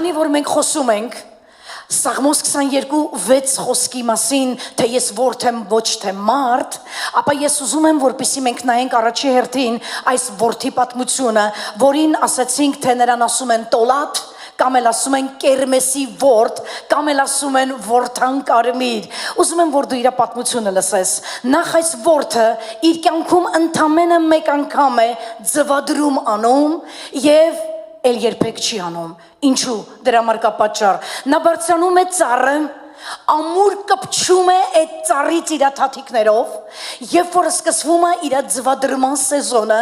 Քանի որ մենք խոսում ենք Սաղմոս 22:6 խոսքի մասին, թե ես որդի եմ, ոչ թե մարդ, ապա ես ուզում եմ, որպեսզի մենք նայենք առաջի հերթին այս որդի պատմությունը, որին ասացինք, թե նրան ասում են տոլատ, կամ էլ ասում են կերմեսի ворդ, կամ էլ ասում են որդան կարմիր։ Ուզում եմ, որ դու իր պատմությունը լսես։ Նախ այս որդը իր կյանքում ընդամենը մեկ անգամ է ձվադրում անում եւ էլ երբեք չի անում։ Ինչու? Դրա համար կա պատճառ։ Նա բարձրանում է ծառը, ամուր կպչում է այդ ծառից իր թաթիկներով, երբ որ սկսվում է իր ձվադրման սեզոնը,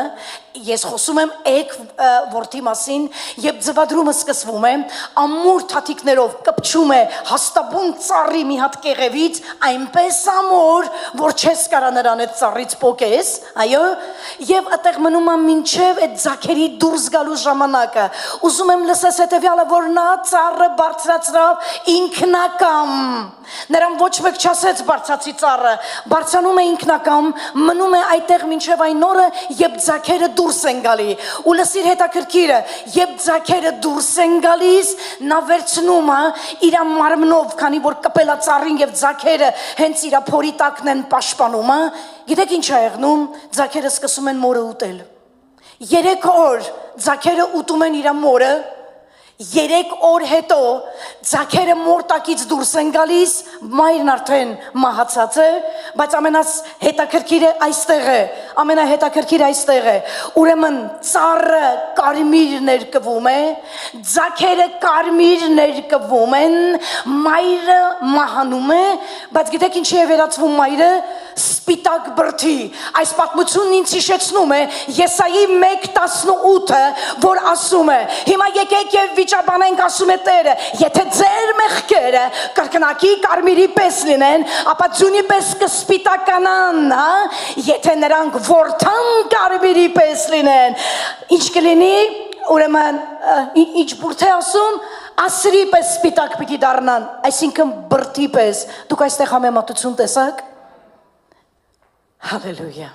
ես խոսում եմ էգ որդի մասին, երբ ձվադրումը սկսվում է, ամուր թաթիկներով կպչում է հաստաբուն ծառի մի հատ կեղևից, այնպես ամուր, որ չես կարա նրան այդ ծառից պոկես, այո, եւ այդտեղ մնում է մինչեւ այդ ձաքերի դուրս գալու ժամանակը։ Ուզում եմ լսես հետեւյալը, որ նա ծառը բարձրացրավ ինքնակամ։ Նրան ոչ մեկ չասեց բարձացի ծառը, բարձրանում է ինքնակամ, մնում է այդտեղ մինչև այն օրը, երբ ձաքերը դուրս են գալի։ Ու լսիր հետաքրքիրը, երբ ձաքերը դուրս են գալիս, նա վերցնում է իր մարմնով, քանի որ կպել է ծառին եւ ձաքերը հենց իր փորի տակն են պաշտպանում, գիտեք ինչ է եղնում, ձաքերը սկսում են մորը ուտել։ 3 օր ձաքերը ուտում են իր մորը, 3 օր հետո ձաքերը մորտակից դուրս են գալիս, մայրն արդեն մահացած է, բայց ամենահետաքրքիրը այստեղ է, ամենահետաքրքիրը այստեղ է։ Ուրեմն ծառը կարմիր ներկվում է, ձաքերը կարմիր ներկվում են, մայրը մահանում է, բայց գիտեք ինչի է վերածվում մայրը? Սպիտակ բրդի։ Այս պատմությունն ինձ հիշեցնում է Եսայի 1:18-ը, որ ասում է. հիմա եկեք եւ վիճաբանենք, ասում է Տերը, եթե ձեր մեղքերը կրկնակի կարմիրի պես լինեն, ապա ձյունի պես կսպիտականան, եթե նրանք որդան կարմիրի պես լինեն, ինչ կլինի? Ուրեմն ինչ բուրդ է ասում? Ասրի պես սպիտակ պիտի դառնան, այսինքն բրդի պես։ Դուք այստեղ համեմատություն տեսաք? Հալելույա։